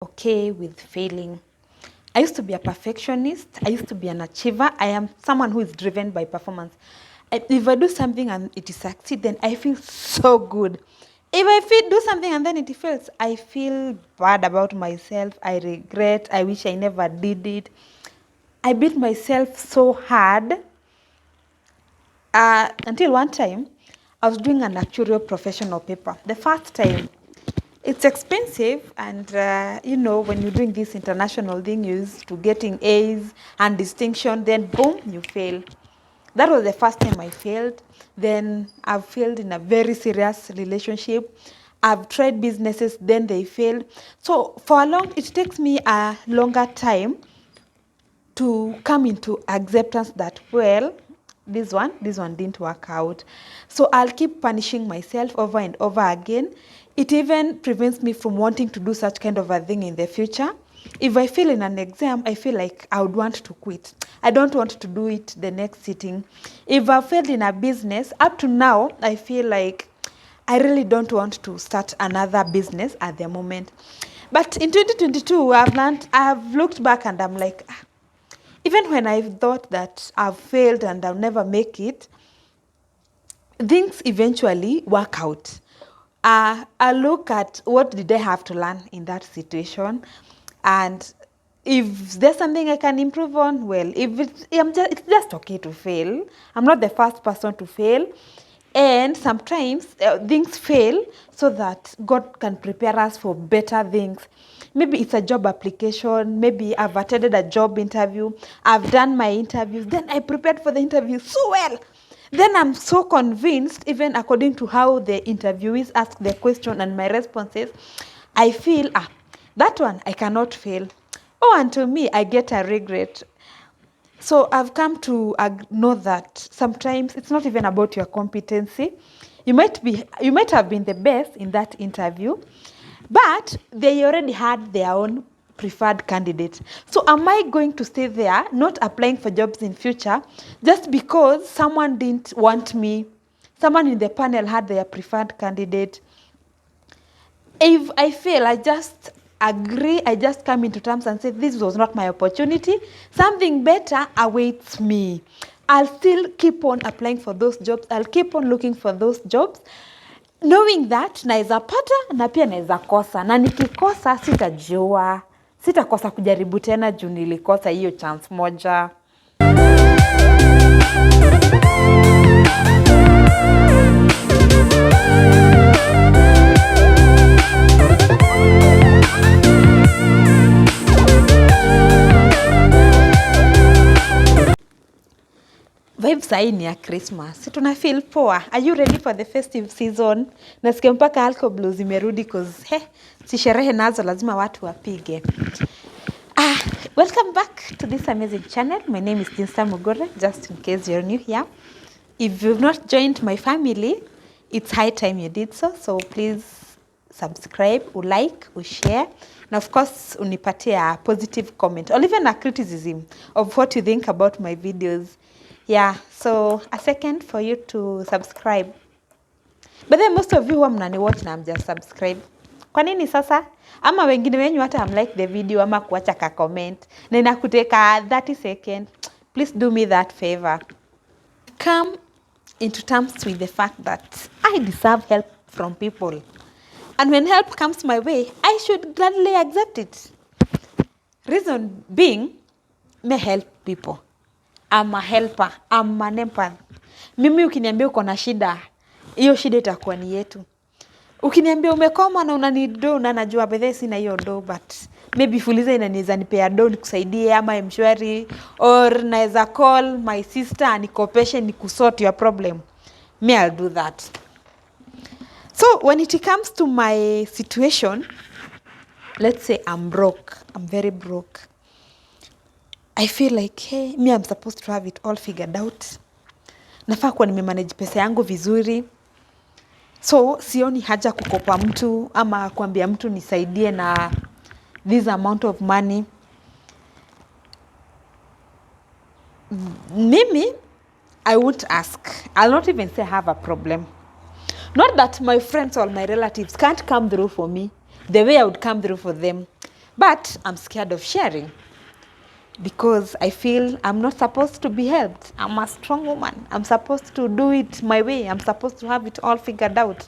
okay with failing. I used to be a perfectionist. I used to be an achiever. I am someone who is driven by performance. If I do something and it succeeds, then I feel so good. If do something and then it fails, I feel bad about myself. I regret. I wish I never did it. I beat myself so hard until one time I was doing an actuarial professional paper. The first time, it's expensive, and when you're doing this international thing, you used to getting A's and distinction, then boom, you fail. That was the first time I failed. Then I've failed in a very serious relationship. I've tried businesses, then they failed. So it takes me a longer time to come into acceptance that, well, this one didn't work out. So I'll keep punishing myself over and over again. It even prevents me from wanting to do such kind of a thing in the future. If I fail in an exam, I feel like I would want to quit. I don't want to do it the next sitting. If I failed in a business, up to now, I feel like I really don't want to start another business at the moment. But in 2022, I've looked back and I'm like, even when I thought that I've failed and I'll never make it, things eventually work out. I look at what did I have to learn in that situation, and if there's something I can improve on, well, it's just okay to fail. I'm not the first person to fail, and sometimes things fail so that God can prepare us for better things. Maybe it's a job application. Maybe I've attended a job interview. I've done my interviews. Then I prepared for the interview so well. Then I'm so convinced, even according to how the interviewees ask the question and my responses, I feel, that one I cannot fail. Oh, and to me, I get a regret. So I've come to know that sometimes it's not even about your competency. You might have been the best in that interview, but they already had their own preferred candidate. So am I going to stay there, not applying for jobs in future, just because someone didn't want me? Someone in the panel had their preferred candidate. If I fail, I just agree, I just come into terms and say, this was not my opportunity. Something better awaits me. I'll still keep on applying for those jobs. I'll keep on looking for those jobs, knowing that naeza pata na pia naeza kosa. Na nikikosa sitajua. Sitakosa kujaribu tena juu nilikosa hiyo chance moja. Vibe sahi ni ya Christmas. Si tuna feel poa. Are you ready for the festive season? Nasikia mpaka alcohol blues imerudi cause si sherehe nazo lazima watu wapige. Welcome back to this amazing channel. My name is Janestar Mugure, just in case you're new here. If you've not joined my family, it's high time you did so. So please subscribe, like, share, and of course unipatie a positive comment or even a criticism of what you think about my videos. Yeah, so a second for you to subscribe. But then most of you who mnani watch na just subscribe. Kwa nini sasa? Ama wengine wenyu hata like the video ama kuacha ka comment na inakuteka 30 seconds. Please do me that favor. Come into terms with the fact that I deserve help from people. And when help comes my way, I should gladly accept it. Reason being, me help people. I'm a helper. I'm an empath. Mimi ukiniambia uko na shida, hiyo shida itakuwa ni yetu. Ukiniambia umekoma na unanid do na najua bedhe sina hiyo do, but maybe Fuliza inaniweza nipea do nikusaidie ama mshwari, or naweza call my sister anikopeshe nikusort your problem. Me, I'll do that. So when it comes to my situation, let's say I'm broke. I'm very broke. I feel like, hey, me I'm supposed to have it all figured out. Nafaa kuwa nimemanage pesa yangu vizuri. So sioni haja kukopa mtu ama kuambia mtu nisaidie na this amount of money. Mimi, I won't ask. I'll not even say I have a problem. Not that my friends or my relatives can't come through for me the way I would come through for them. But I'm scared of sharing because I feel I'm not supposed to be helped. I'm a strong woman. I'm supposed to do it my way. I'm supposed to have it all figured out.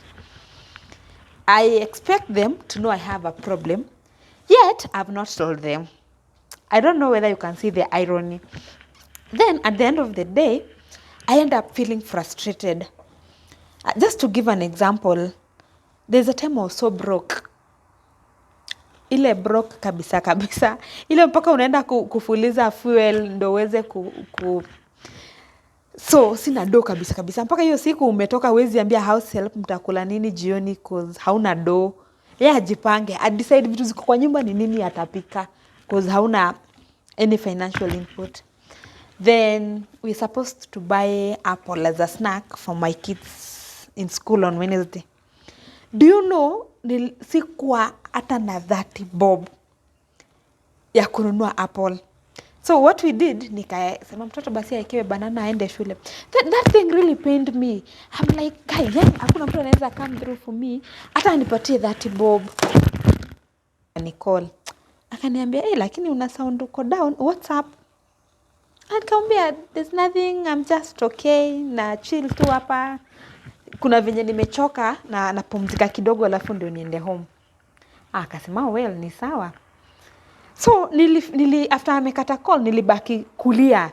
I expect them to know I have a problem, yet I've not told them. I don't know whether you can see the irony. Then at the end of the day, I end up feeling frustrated. Just to give an example, there's a time I was so broke. Ile broke kabisa kabisa. Ile mpaka unaenda kufuliza fuel ndo uweze So sina do kabisa kabisa. Mpaka hiyo siku umetoka huwezi ambia house help mtakula nini jioni cause hauna do. Yeye ajipange. I decide vitu ziko kwa nyumba ni nini atapika cause hauna any financial input. Then we're supposed to buy apple as a snack for my kids in school on Wednesday. Do you know, sikuwa hata na 30 bob ya kununua apple. So what we did, nikasema mtoto basi aekewe banana aende shule. That thing really pained me. I'm like, guys, hakuna mtu anaweza come through for me. Hata anipatie 30 bob. Nicole. Akaniambia, lakini una sound uko down. What's up? Nikamwambia, there's nothing, I'm just okay. Na chill tu hapa. Kuna venye nimechoka na napumzika kidogo alafu ndio niende home. Akasema, well, ni sawa. So after amekata call nilibaki kulia.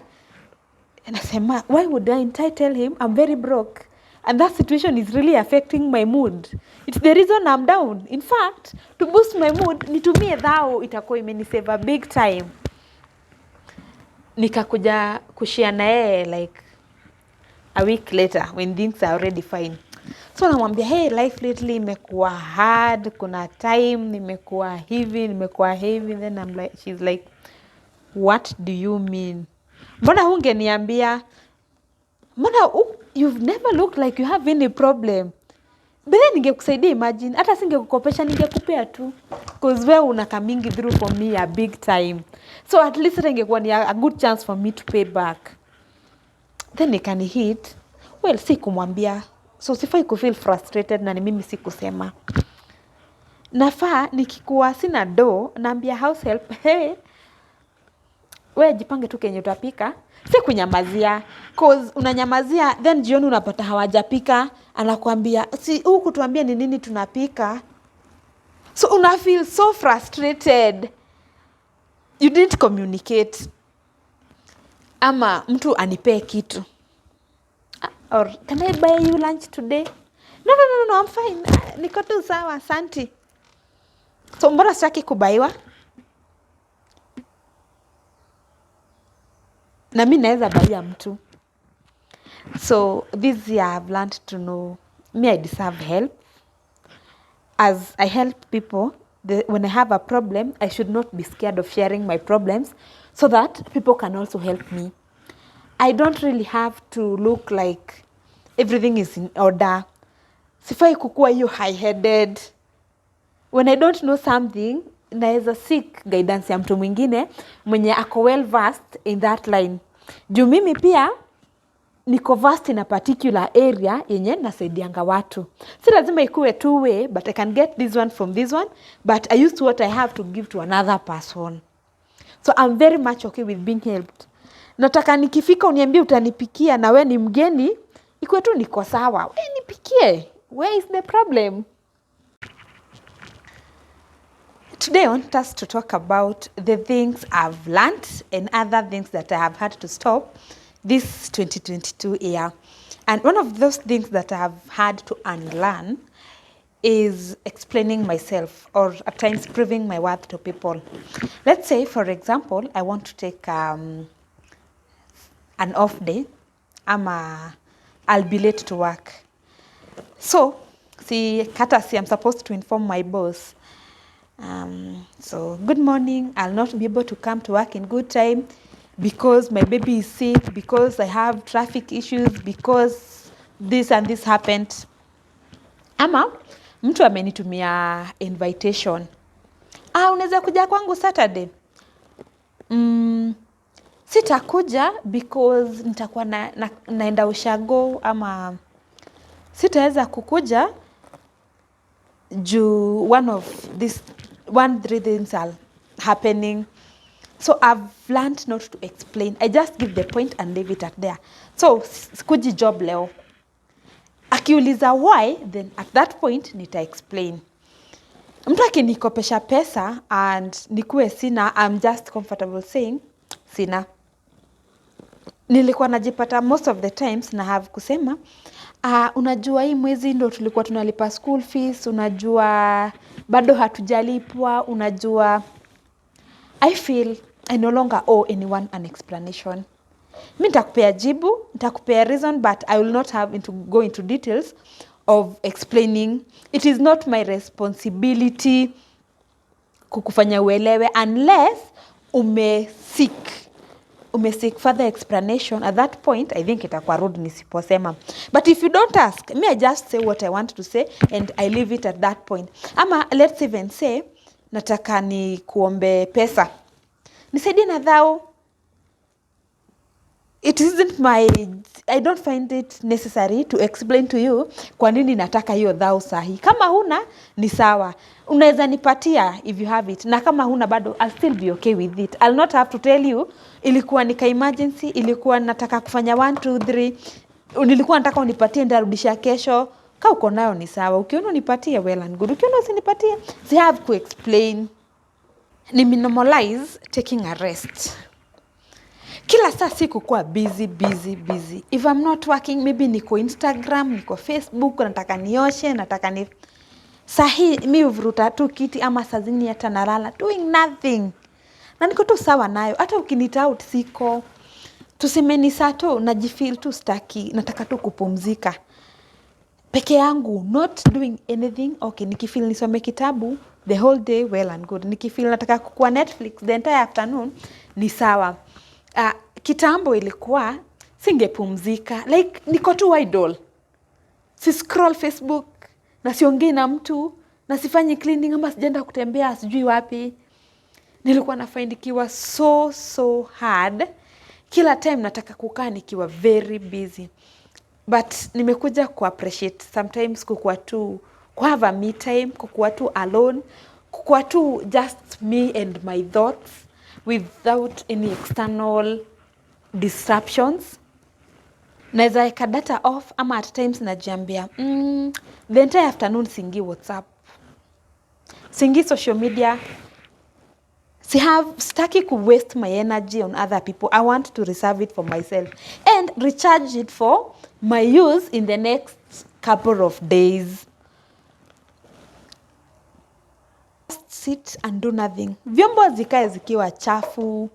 Nasema, why would I tell him I'm very broke and that situation is really affecting my mood. It's the reason I'm down. In fact, to boost my mood nitumie dhao itakuwa imenisave a big time. Nikakuja kushare na yeye like a week later when things are already fine. So namwambia, hey, life lately imekuwa hard, kuna time nimekuwa hivi. Then she's like, what do you mean? Mbona hungeniambia? Mbona you've never looked like you have any problem? Bele ningekusaidia, imagine. Hata singekukopesha ningekupea tu. Because wewe una coming through for me a big time. So at least ingekuwa ni a good chance for me to pay back. Then nikani hit. Well, sikumwambia. So sifai kufeel frustrated na ni mimi sikusema. Nafaa nikikuwa sina do naambia house help, hey, wewe jipange tu kenye utapika. Si kunyamazia cause unanyamazia then jioni unapata hawajapika anakuambia si huku tuambie ni nini tunapika. So una feel so frustrated. You didn't communicate. Ama mtu anipee kitu. Or can I buy you lunch today? No, I'm fine. Niko tu sawa, asante. So mbona sitaki kubaiwa? Na mimi naweza baia mtu. So this year I've learned to know me I deserve help. As I help people, when I have a problem, I should not be scared of sharing my problems so that people can also help me. I don't really have to look like everything is in order. Sifai kukua you high-headed. When I don't know something, naweza seek guidance ya mtu mwingine mwenye ako well versed in that line. Juu mimi pia niko versed in a particular area yenye nasaidianga watu. Si lazima ikuwe two way, but I can get this one from this one, but I use what I have to give to another person. So I'm very much okay with being helped. Nataka nikifika uniambie utanipikia na we ni mgeni, ikuwe tu niko sawa. We nipikie. Where is the problem? Today I want us to talk about the things I've learned and other things that I have had to stop this 2022 year. And one of those things that I've had to unlearn is explaining myself or at times proving my worth to people. Let's say, for example, I want to take an off day. I'll be late to work. So, I'm supposed to inform my boss. So, good morning. I'll not be able to come to work in good time because my baby is sick, because I have traffic issues, because this and this happened. Ama, mtu amenitumia invitation. Unaweza kuja kwangu Saturday? Sitakuja because nitakuwa naenda ushago ama sitaweza kukuja juu three things happening. So I've learned not to explain. I just give the point and leave it at there. So sikuji job leo. Akiuliza why, then at that point nita explain. Mtu akinikopesha pesa and nikuwe sina, I'm just comfortable saying sina. Nilikuwa najipata most of the times na have kusema unajua hii mwezi ndo tulikuwa tunalipa school fees, unajua bado hatujalipwa, unajua I feel I no longer owe anyone an explanation. Mi nitakupea jibu, nitakupea reason, but I will not have to go into details of explaining. It is not my responsibility kukufanya uelewe unless umeseek further explanation. At that point, I think itakuwa rude nisiposema. But if you don't ask, me I just say what I want to say and I leave it at that point. Ama let's even say, nataka ni kuombe pesa. Nisaidie na dhao. It isn't I don't find it necessary to explain to you kwa nini nataka hiyo dhao sahi. Kama huna, ni sawa. Unaweza nipatia if you have it. Na kama huna bado, I'll still be okay with it. I'll not have to tell you, ilikuwa nika emergency, ilikuwa nataka kufanya 1, 2, 3. Nilikuwa nataka unipatie ndarudisha kesho. Ka uko nayo ni sawa. Ukiona unipatie, well and good. Ukiona usinipatie, I have to explain. Ni minimalize taking a rest. Kila saa siku kuwa busy. If I'm not working, maybe niko Instagram, niko Facebook, nataka nioshe, nataka ni sahi mi uvuruta tu kiti ama saa zingine hata nalala doing nothing. Na niko tu sawa nayo. Hata ukinita out siko. Tuseme ni saa tu najifeel tu staki, nataka tu kupumzika. Peke yangu, not doing anything. Okay, nikifeel nisome kitabu the whole day, well and good. Nikifeel nataka kukua Netflix the entire afternoon, ni sawa. Kitambo ilikuwa singepumzika, like niko tu idle. Si scroll Facebook, na siongei na mtu, na sifanyi cleaning ama sijaenda kutembea sijui wapi. Nilikuwa na find ikiwa so hard. Kila time nataka kukaa nikiwa very busy. But nimekuja ku appreciate sometimes kukuwa tu, have a me time, kukuwa tu alone, kukuwa tu just me and my thoughts without any external disruptions. Naweza weka data off ama at times najiambia the entire afternoon singi WhatsApp, singi social media. Staki ku waste my energy on other people. I want to reserve it for myself and recharge it for my use in the next couple of days. Just sit and do nothing. Vyombo zikae zikiwa chafu,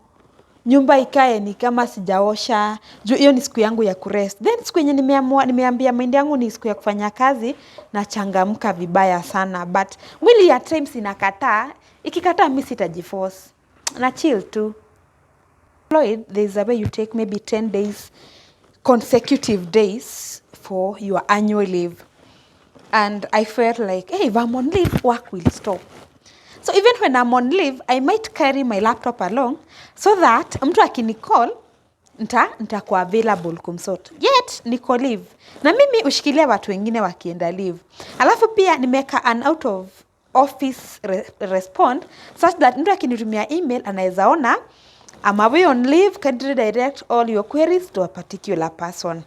nyumba ikae ni kama sijaosha. Hiyo ni siku yangu ya kurest. Then siku yenye nimeambia mind yangu ni siku ya kufanya kazi, na changamka vibaya sana. But mwili at times inakataa. Ikikataa mimi sitajiforce. Na chill tu. There's a way you take maybe 10 days, consecutive days for your annual leave. And I felt like, hey, if I'm on leave, work will stop. So even when I'm on leave, I might carry my laptop along so that mtu akinicall, nitakuwa available kumsort. Yet, niko leave. Na mimi ushikilia watu wengine wakienda leave. Alafu pia nimeka an out of office respond such that mtu akinitumia email anaweza ona I'm away on leave, can redirect all your queries to a particular person.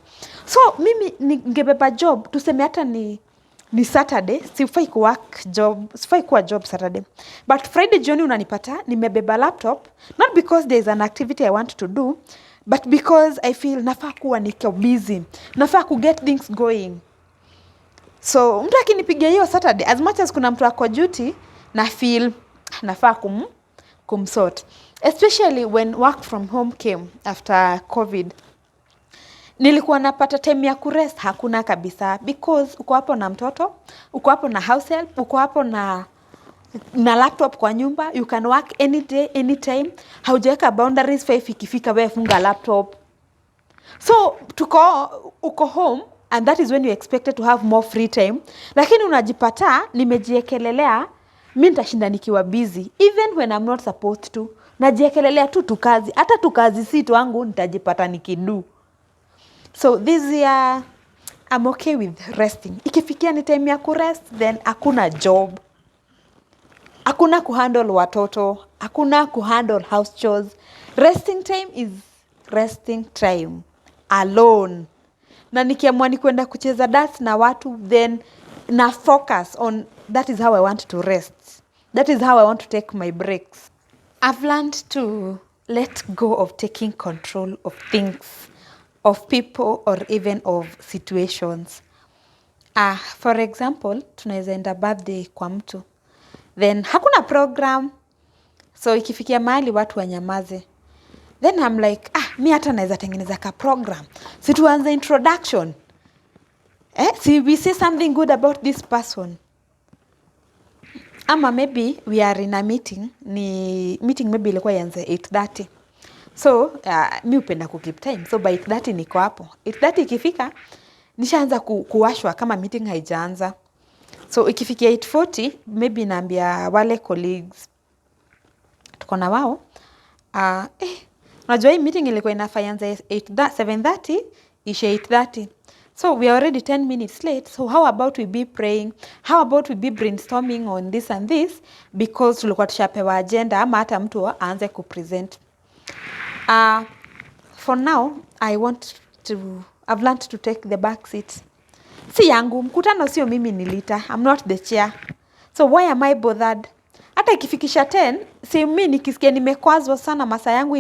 So mimi ningebeba job, tuseme hata ni Saturday, sifai kuwa job Saturday. But Friday jioni unanipata nimebeba laptop, not because there is an activity I want to do, but because I feel nafaa kuwa niko busy, nafaa ku get things going. So mtu akinipigia hiyo Saturday, as much as kuna mtu ako duty, na feel nafaa kumsort. Especially when work from home came after COVID. Nilikuwa napata time ya kurest hakuna kabisa, because uko hapo na mtoto, uko hapo na house help, uko hapo na laptop kwa nyumba. You can work any day, anytime. Haujaweka boundaries, 5 ikifika wewe funga laptop. So uko home, and that is when you expected to have more free time. Lakini unajipata nimejiekelelea mimi nitashinda nikiwa busy even when I'm not supposed to. Najiekelelea tu kazi, hata tu kazi si tu wangu nitajipata nikidu. So this year I'm okay with resting. Ikifikia ni time ya kurest, then hakuna Hakuna kuhandle watoto, hakuna kuhandle house chores. Resting time is resting time alone. Na nikiamua ni kwenda kucheza dance na watu, then na focus on that is how I want to rest. That is how I want to take my breaks. I've learned to let go of taking control of things, of people, or even of situations. For example, tunaweza enda birthday kwa mtu. Then hakuna program. So ikifikia mahali watu wanyamaze. Then I'm like, mi hata naweza tengeneza ka program. Si tuanze introduction. Si we say something good about this person. Ama maybe we are in a meeting. Meeting maybe ilikuwa ianze 8:30. So mi hupenda kukeep time. So by 8:30 niko hapo. 8:30 ikifika, nishaanza kuwashwa kama meeting haijaanza. So ikifikia 8:40, maybe naambia wale colleagues tuko na wao. Unajua hii meeting ilikuwa inafaa ianze 7:30, ishe 8:30. So we are already 10 minutes late. So how about we be praying? How about we be brainstorming on this and this? Because tulikuwa tushapewa agenda ama hata mtu aanze kupresent. For now, I've learned to take the back seat. Si yangu, mkutano sio mimi nilita. I'm not the chair. So why am I bothered? Hata ikifikisha 10, si mimi nikisikia nimekwazwa sana masaa yangu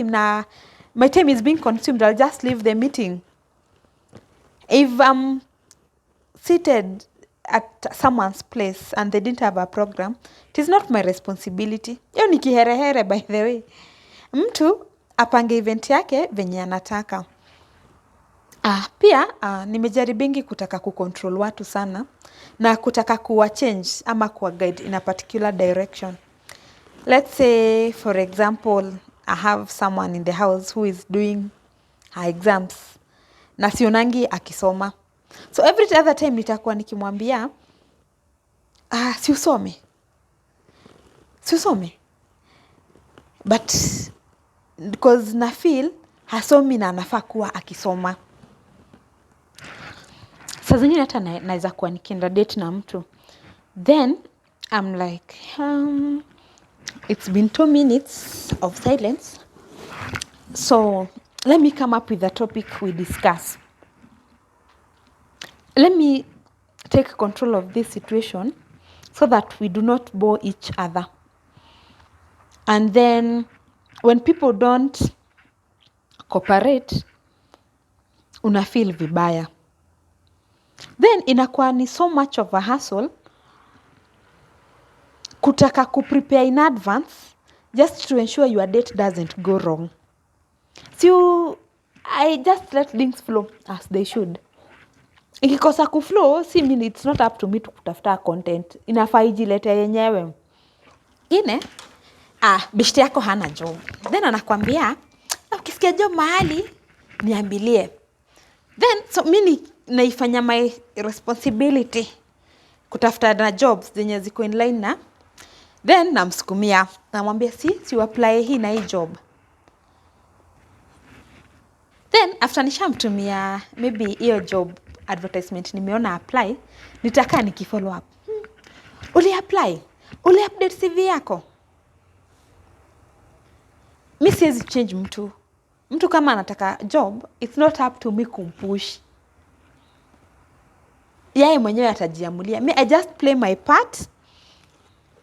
my time is being consumed, I'll just leave the meeting. If I'm seated at someone's place and they didn't have a program, it is not my responsibility. Hiyo ni kiherehere by the way. Mtu apange event yake venye anataka. Pia nimejaribingi kutaka kucontrol watu sana na kutaka kuwa change ama kuwa guide in a particular direction. Let's say for example, I have someone in the house who is doing her exams na sionangi akisoma. So every other time nitakuwa nikimwambia si usome. But because na feel hasomi na anafaa kuwa akisoma. Saa zingine hata naweza kuwa nikienda date na mtu. Then I'm like, it's been 2 minutes of silence. So let me come up with a topic we discuss. Let me take control of this situation so that we do not bore each other. And then when people don't cooperate, una feel vibaya. Then inakuwa ni so much of a hassle kutaka kuprepare in advance just to ensure your date doesn't go wrong. So I just let things flow as they should. Ikikosa kuflow, it's not up to me to kutafuta content. Inafaa ijilete yenyewe. Bishti yako hana job. Then anakuambia, ukisikia job mahali, niambilie. Then, so mimi naifanya my responsibility kutafuta na jobs zenye ziko in line na. Then namsukumia, namwambia si apply hii na hii job. Then after nishamtumia maybe hiyo job advertisement nimeona apply, nitakaa nikifollow up. Uli apply? Uli update CV yako? Mi siwezi change mtu. Mtu kama anataka job, it's not up to me kumpush. Yeye mwenyewe atajiamulia. I just play my part.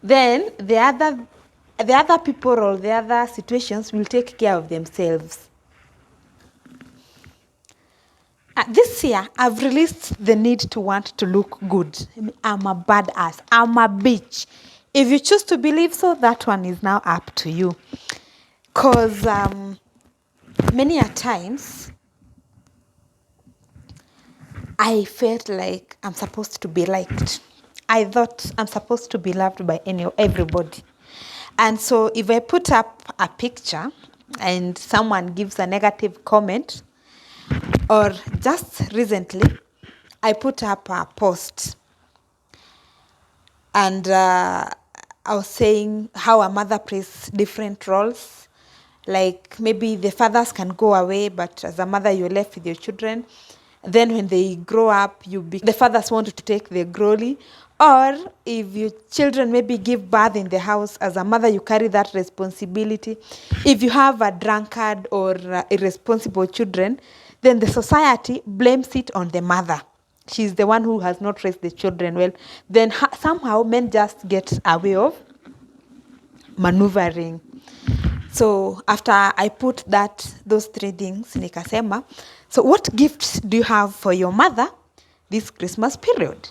Then the other people or the other situations will take care of themselves. This year, I've released the need to want to look good. I'm a badass. I'm a bitch. If you choose to believe so, that one is now up to you. Because many a times, I felt like I'm supposed to be liked. I thought I'm supposed to be loved by everybody. And so if I put up a picture and someone gives a negative comment, or just recently, I put up a post and I was saying how a mother plays different roles. Like maybe the fathers can go away, but as a mother, you're left with your children. Then when they grow up, the fathers want to take the glory. Or if your children maybe give birth in the house, as a mother, you carry that responsibility. If you have a drunkard or irresponsible children, then the society blames it on the mother. She's the one who has not raised the children well. Then somehow men just get a way of maneuvering. So after I put those three things, nikasema, so what gifts do you have for your mother this Christmas period?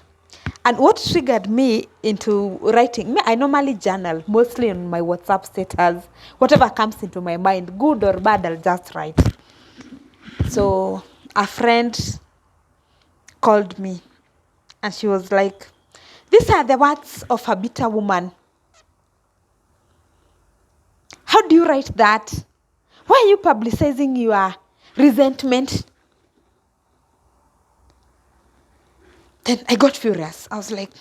And what triggered me into writing, I normally journal, mostly on my WhatsApp status. Whatever comes into my mind, good or bad, I'll just write. So a friend called me and she was like, these are the words of a bitter woman. How do you write that? Why are you publicizing your resentment? Then I got furious. I was like,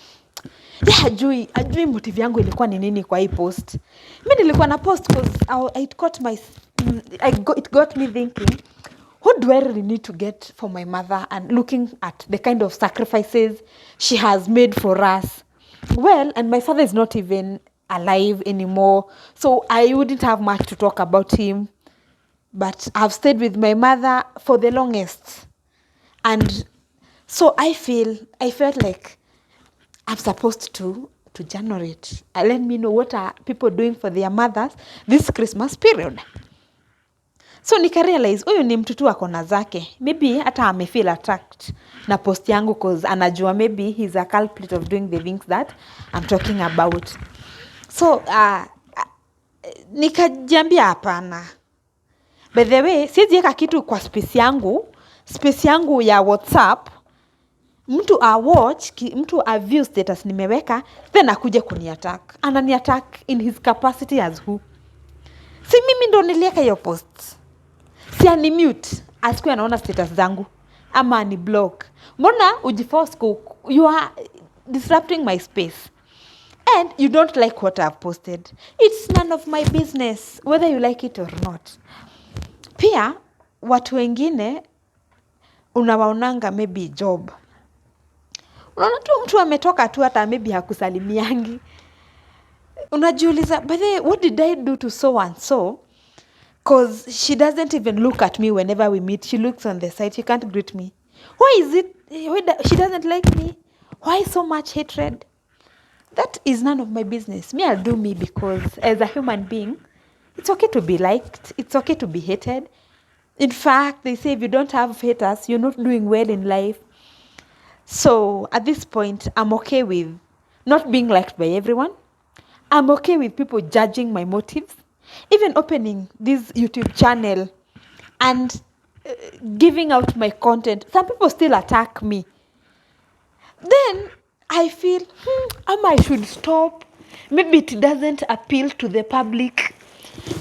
yeah, ajui motive yangu ilikuwa ni nini kwa hii post. Mimi nilikuwa na post because it got me thinking, what do I really need to get for my mother, and looking at the kind of sacrifices she has made for us. Well, and my father is not even alive anymore, so I wouldn't have much to talk about him. But I've stayed with my mother for the longest. And so I felt like I'm supposed to generate. Let me know what are people doing for their mothers this Christmas period. So nikarealize huyu ni mtu tu ako na zake. Maybe hata amefeel attacked na post yangu cause anajua maybe he's a culprit of doing the things that I'm talking about. So nikajiambia hapana. By the way, siwezi weka kitu kwa space yangu ya WhatsApp. Mtu mtu view status nimeweka, then akuje kuniattack. Ananiattack in his capacity as who? Si mimi ndo niliweka hiyo post. Si ani-mute, asikuwe anaona status zangu. Ama ani-block. Mbona ujiforce you are disrupting my space. And you don't like what I've posted. It's none of my business, whether you like it or not. Pia, watu wengine, unawaonanga maybe job. Unaona tu mtu ametoka tu hata maybe hakusalimiangi. Unajiuliza, but what did I do to so and so? Because she doesn't even look at me whenever we meet. She looks on the side. She can't greet me. Why is it she doesn't like me? Why so much hatred? That is none of my business. Me, I'll do me, because as a human being, it's okay to be liked. It's okay to be hated. In fact, they say if you don't have haters, you're not doing well in life. So at this point, I'm okay with not being liked by everyone. I'm okay with people judging my motives. Even opening this YouTube channel and giving out my content. Some people still attack me. Then I feel, I should stop. Maybe it doesn't appeal to the public.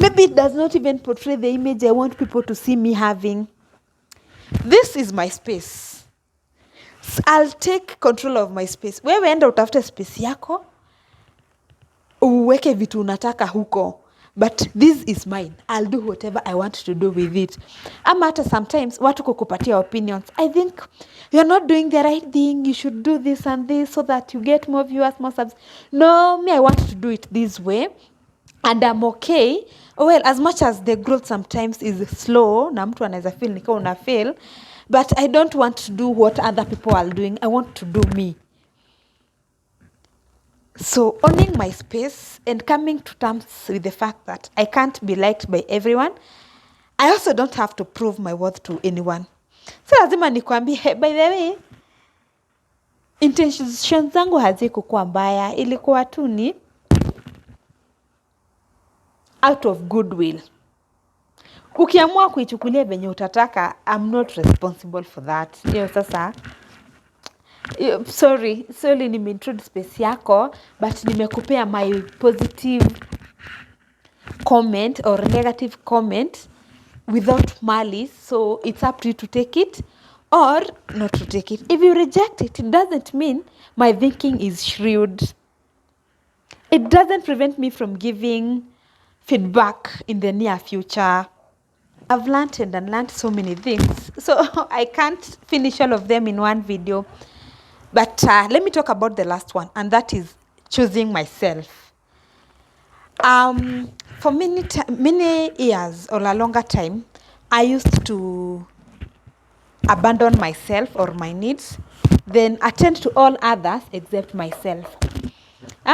Maybe it does not even portray the image I want people to see me having. This is my space. I'll take control of my space. Wewe enda utafute space yako, uweke vitu unataka huko. But this is mine. I'll do whatever I want to do with it. Ama hata sometimes watu kukupatia opinions. I think you're not doing the right thing. You should do this and this so that you get more viewers, more subs. No, me, I want to do it this way. And I'm okay. Well, as much as the growth sometimes is slow, na mtu anaweza feel nika una fail, but I don't want to do what other people are doing. I want to do me. So owning my space and coming to terms with the fact that I can't be liked by everyone. I also don't have to prove my worth to anyone. So lazima nikwambie, by the way, intentions zangu hazikuwa mbaya, ilikuwa tu ni out of goodwill. Ukiamua kuichukulia venye utataka, I'm not responsible for that. Sasa sorry nime-intrude space yako, but nimekupea my positive comment or negative comment without malice, so it's up to you to take it or not to take it. If you reject it, it doesn't mean my thinking is shrewd. It doesn't prevent me from giving feedback in the near future. I've learned and unlearned so many things, so I can't finish all of them in one video. But let me talk about the last one, and that is choosing myself. For many years or a longer time, I used to abandon myself or my needs, then attend to all others except myself.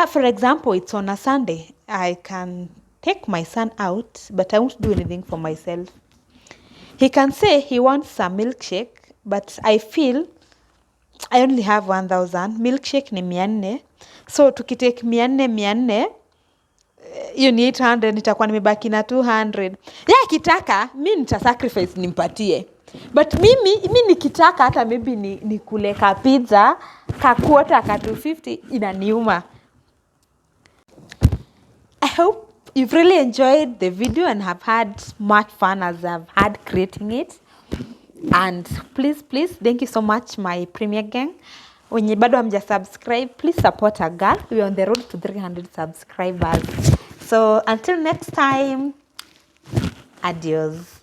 For example, it's on a Sunday. I can take my son out, but I won't do anything for myself. He can say he wants a milkshake, but I feel I only have 1,000. Milkshake ni 400. So tukitake 400, hiyo ni 800, nitakuwa nimebaki na 200. Yeye akitaka, mimi nita sacrifice nimpatie. But mimi nikitaka hata maybe ni kule ka pizza, ka quarter, ka 250, inaniuma. I hope you've really enjoyed the video and have had much fun as I've had creating it. And please, thank you so much, my Premier Gang. Wenye bado hamja subscribe, please support a girl. We're on the road to 300 subscribers. So until next time, adios.